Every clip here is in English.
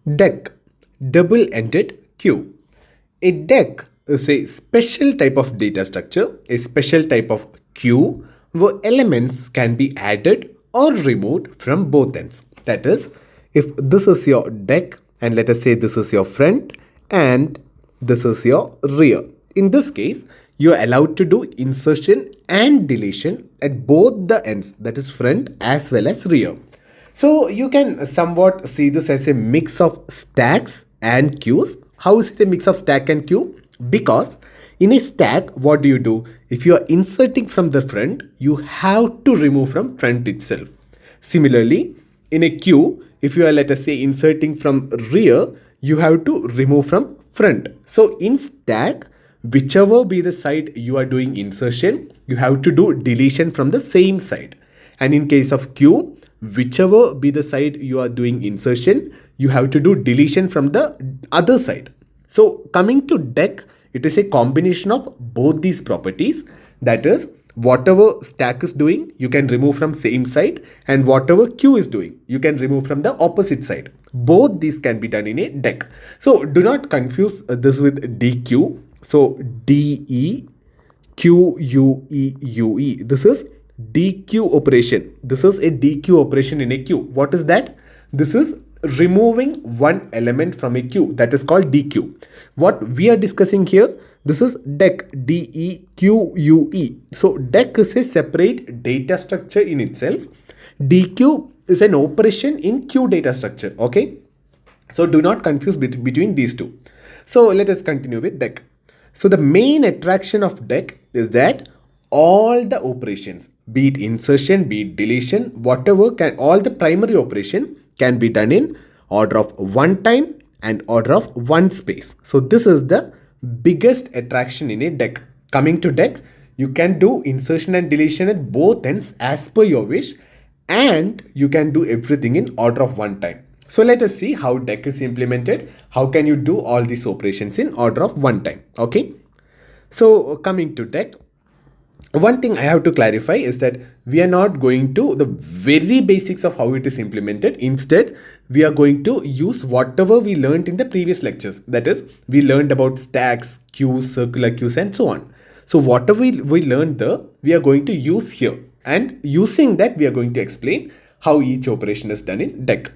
Deque, double-ended queue. A deque is a special type of data structure, a special type of queue where elements can be added or removed from both ends. That is, if this is your deque and let us say this is your front and this is your rear. In this case, you are allowed to do insertion and deletion at both the ends, that is front as well as rear. So you can somewhat see this as a mix of stacks and queues. How is it a mix of stack and queue? Because in a stack, what do you do? If you are inserting from the front, you have to remove from front itself. Similarly, in a queue, if you are, let us say, inserting from rear, you have to remove from front. So in stack, whichever be the side you are doing insertion, you have to do deletion from the same side. And in case of queue, whichever be the side you are doing insertion, you have to do deletion from the other side. So coming to deque, it is a combination of both these properties. That is, whatever stack is doing, you can remove from same side, and whatever queue is doing, you can remove from the opposite side. Both these can be done in a deque. So do not confuse this with DQ. So DE QUEUE. This is DQ operation. This is a DQ operation in a queue. What is that? This is removing one element from a queue. That is called DQ. What we are discussing here, this is deque. DEQUE. So deque is a separate data structure in itself. DQ is an operation in queue data structure. Okay. So do not confuse between these two. So let us continue with deque. So the main attraction of deque is that all the operations, be it insertion, be it deletion, whatever, all the primary operation can be done in order of one time and order of one space. So this is the biggest attraction in a deque. Coming to deque, you can do insertion and deletion at both ends as per your wish, and you can do everything in order of one time. So let us see how deque is implemented. How can you do all these operations in order of one time? Okay. So coming to deque, one thing I have to clarify is that we are not going to the very basics of how it is implemented. Instead, we are going to use whatever we learned in the previous lectures. That is, we learned about stacks, queues, circular queues, and so on. So whatever we learned there, we are going to use here. And using that, we are going to explain how each operation is done in deque.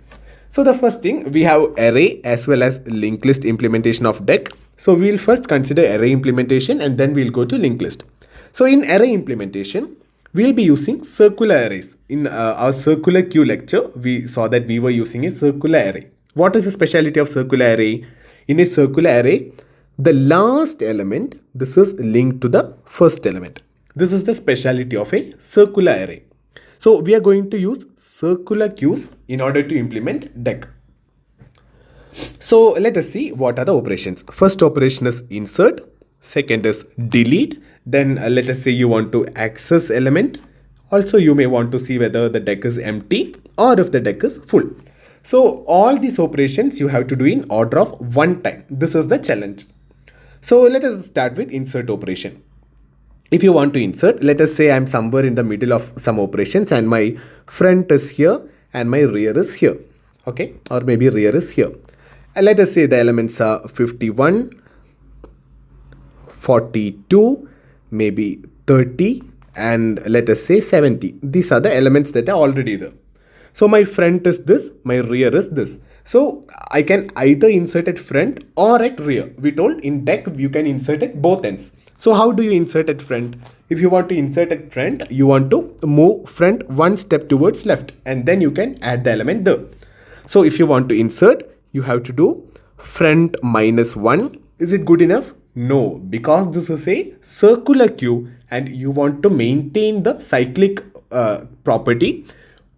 So the first thing, we have array as well as linked list implementation of deque. So we will first consider array implementation and then we'll go to linked list. So in array implementation, we'll be using circular arrays. In our circular queue lecture, we saw that we were using a circular array. What is the specialty of circular array? In a circular array, the last element, this is linked to the first element. This is the specialty of a circular array. So we are going to use circular queues in order to implement deque. So let us see what are the operations. First operation is insert. Second is delete. Then let us say you want to access element. Also you may want to see whether the deque is empty or if the deque is full. So all these operations you have to do in order of one time. This is the challenge. So let us start with insert operation. If you want to insert, let us say I'm somewhere in the middle of some operations and my front is here and my rear is here. Okay, or maybe rear is here. And let us say the elements are 51, 42, maybe 30, and let us say 70. These are the elements that are already there. So my front is this, my rear is this. So I can either insert at front or at rear. We told in deque you can insert at both ends. So how do you insert at front? If you want to insert at front, you want to move front one step towards left and then you can add the element there. So if you want to insert, you have to do front -1. Is it good enough? No, because this is a circular queue and you want to maintain the cyclic property.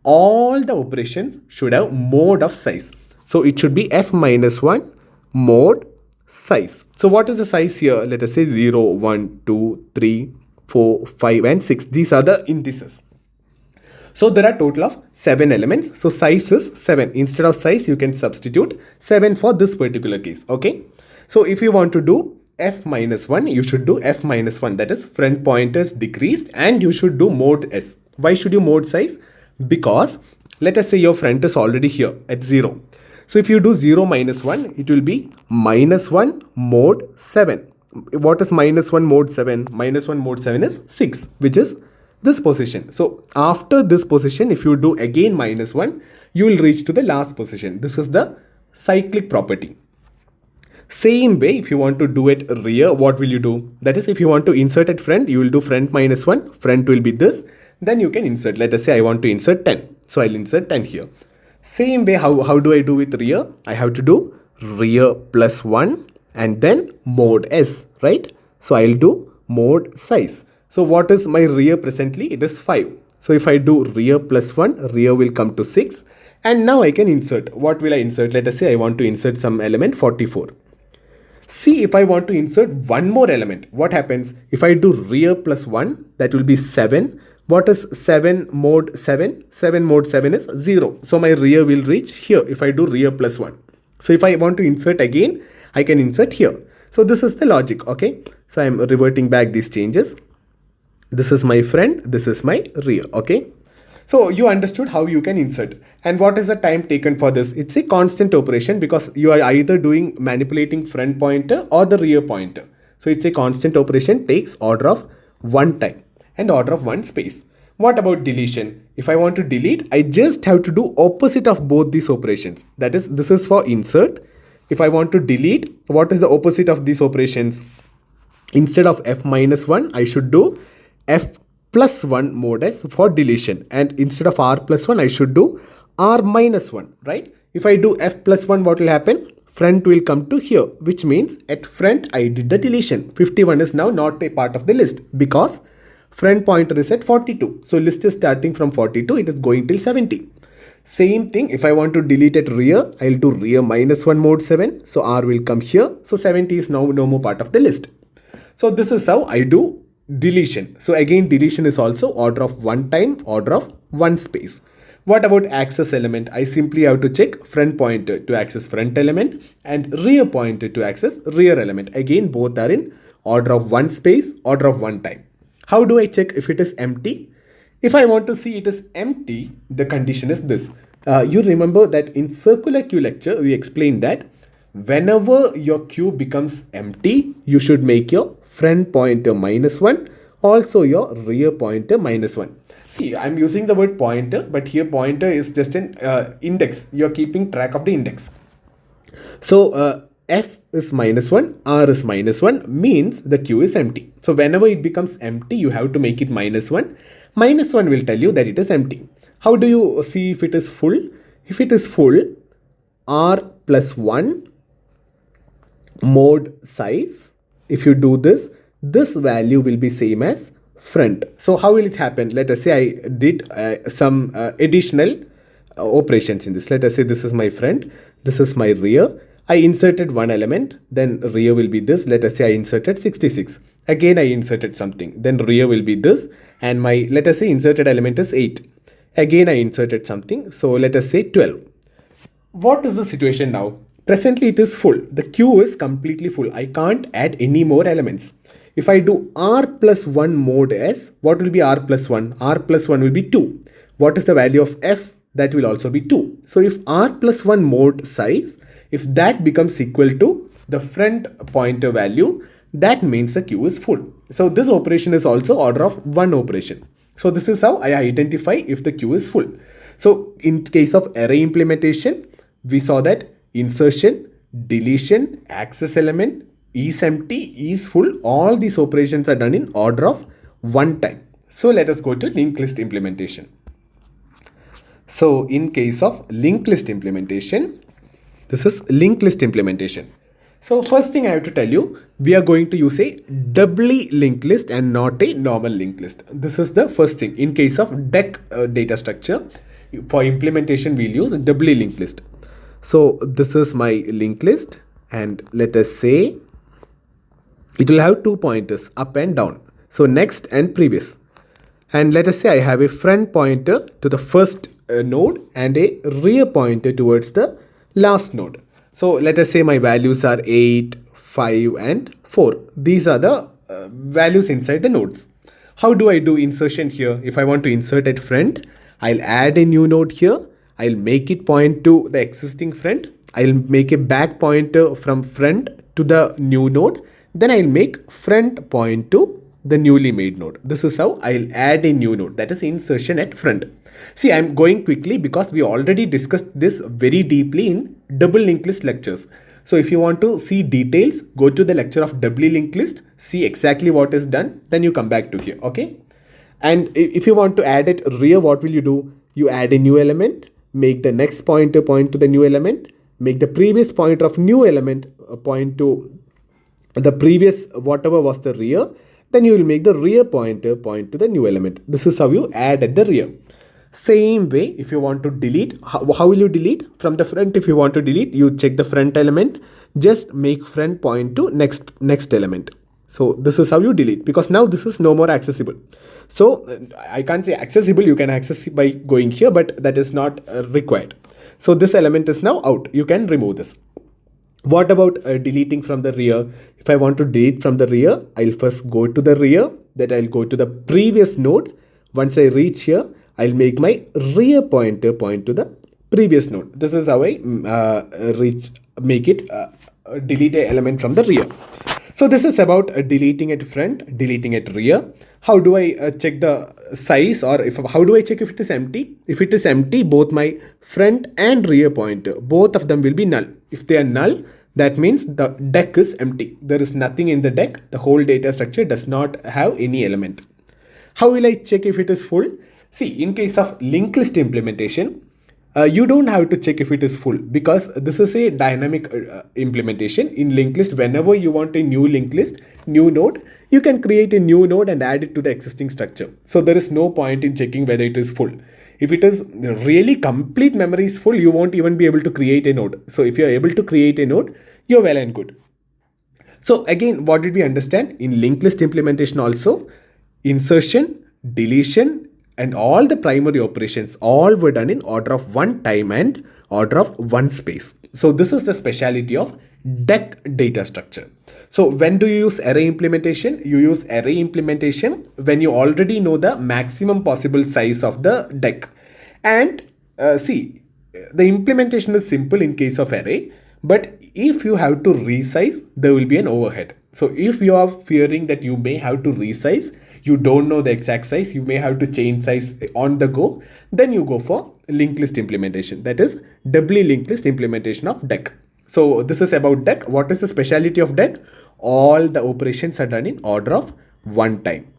All the operations should have mode of size. So it should be f-1 mode size. So what is the size here? Let us say 0, 1, 2, 3, 4, 5 and 6. These are the indices. So there are total of 7 elements. So size is 7. Instead of size, you can substitute 7 for this particular case. Okay. So if you want to do f-1, you should do f-1. That is front pointers decreased and you should do mode s. Why should you mode size? Because let us say your front is already here at 0. So if you do 0 minus 1, it will be minus 1 mod 7. What is minus 1 mod 7? Minus 1 mod 7 is 6, which is this position. So after this position, if you do again minus 1, you will reach to the last position. This is the cyclic property. Same way, if you want to do it rear, what will you do? That is, if you want to insert at front, you will do front minus 1. Front will be this. Then you can insert. Let us say I want to insert 10. So I'll insert 10 here. Same way, how do I do with rear? I have to do rear plus 1 and then mod s, right? So I'll do mod size. So what is my rear presently? It is 5. So if I do rear plus 1, rear will come to 6. And now I can insert. What will I insert? Let us say I want to insert some element 44. See, if I want to insert one more element, what happens? If I do rear plus 1, that will be 7. What is 7 mod 7? 7 mod 7 is 0. So my rear will reach here if I do rear plus 1. So if I want to insert again, I can insert here. So this is the logic, okay? So I am reverting back these changes. This is my front, this is my rear, okay? So you understood how you can insert. And what is the time taken for this? It's a constant operation because you are either doing manipulating front pointer or the rear pointer. So it's a constant operation, takes order of 1 time and order of 1 space. What about deletion? If I want to delete, I just have to do opposite of both these operations. That is, this is for insert. If I want to delete, what is the opposite of these operations? Instead of f minus 1, I should do f plus 1 mod s for deletion. And instead of r plus 1, I should do r minus 1, right? If I do f plus 1, what will happen? Front will come to here, which means at front, I did the deletion. 51 is now not a part of the list because front pointer is at 42. So list is starting from 42, it is going till 70. Same thing, if I want to delete at rear, I'll do rear minus 1 mod 7. So r will come here. So 70 is now no more part of the list. So this is how I do deletion. So again, deletion is also order of 1 time, order of 1 space. What about access element? I simply have to check front pointer to access front element and rear pointer to access rear element. Again, both are in order of 1 space, order of 1 time. How do I check if it is empty? If I want to see it is empty, the condition is this. You remember that in circular queue lecture, we explained that whenever your queue becomes empty, you should make your front pointer minus 1, also your rear pointer minus 1. See, I'm using the word pointer, but here pointer is just an index. You're keeping track of the index. So f is minus 1, r is minus 1 means the queue is empty. So whenever it becomes empty, you have to make it minus 1. Minus 1 will tell you that it is empty. How do you see if it is full? If it is full, r plus 1 mod size. If you do this, this value will be same as front. So how will it happen? Let us say I did some additional operations in this. Let us say this is my front, this is my rear. I inserted one element, then rear will be this. Let us say I inserted 66. Again, I inserted something, then rear will be this. And my, let us say inserted element is 8. Again, I inserted something. So let us say 12. What is the situation now? Presently, it is full. The queue is completely full. I can't add any more elements. If I do r plus 1 mod s, what will be r plus 1? R plus 1 will be 2. What is the value of f? That will also be 2. So if r plus 1 mod size, if that becomes equal to the front pointer value, that means the queue is full. So this operation is also order of 1 operation. So this is how I identify if the queue is full. So in case of array implementation, we saw that insertion, deletion, access element, is empty, is full, all these operations are done in order of 1 time. So let us go to linked list implementation. So in case of linked list implementation, this is linked list implementation. So first thing I have to tell you, we are going to use a doubly linked list and not a normal linked list. This is the first thing. In case of Deque data structure, for implementation, we'll use a doubly linked list. So this is my linked list, and let us say it will have 2 pointers, up and down. So next and previous. And let us say I have a front pointer to the first node and a rear pointer towards the last node. So let us say my values are 8, 5 and 4. These are the values inside the nodes. How do I do insertion here? If I want to insert at front, I'll add a new node here. I'll make it point to the existing front. I'll make a back pointer from front to the new node. Then I'll make front point to the newly made node. This is how I'll add a new node, that is insertion at front. See, I'm going quickly because we already discussed this very deeply in double linked list lectures. So if you want to see details, go to the lecture of doubly linked list, see exactly what is done, then you come back to here, okay? And if you want to add it rear, what will you do? You add a new element, make the next pointer point to the new element, make the previous pointer of new element point to the previous whatever was the rear, then you will make the rear pointer point to the new element. This is how you add at the rear. Same way, if you want to delete, how will you delete? From the front, if you want to delete, you check the front element, just make front point to next element. So this is how you delete, because now this is no more accessible. So I can't say accessible, you can access it by going here, but that is not required. So this element is now out, you can remove this. What about deleting from the rear? If I want to delete from the rear, I'll first go to the rear, then I'll go to the previous node. Once I reach here, I'll make my rear pointer point to the previous node. This is how I delete an element from the rear. So this is about deleting at front, deleting at rear. How do I check the size, or how do I check if it is empty? If it is empty, both my front and rear pointer, both of them will be null. If they are null, that means the deck is empty. There is nothing in the deck. The whole data structure does not have any element. How will I check if it is full? See, in case of linked list implementation, you don't have to check if it is full, because this is a dynamic implementation. In linked list, whenever you want a new linked list, new node, you can create a new node and add it to the existing structure. So there is no point in checking whether it is full. If it is really complete memory is full, you won't even be able to create a node. So if you're able to create a node, you're well and good. So again, what did we understand? In linked list implementation also, insertion, deletion, and all the primary operations all were done in order of one time and order of one space. So this is the speciality of Deque data structure. So when do you use array implementation? You use array implementation when you already know the maximum possible size of the Deque. And see, the implementation is simple in case of array, but if you have to resize, there will be an overhead. So if you are fearing that you may have to resize, you don't know the exact size, you may have to change size on the go, then you go for linked list implementation. That is doubly linked list implementation of Deque. So this is about Deque. What is the speciality of Deque? All the operations are done in order of one time.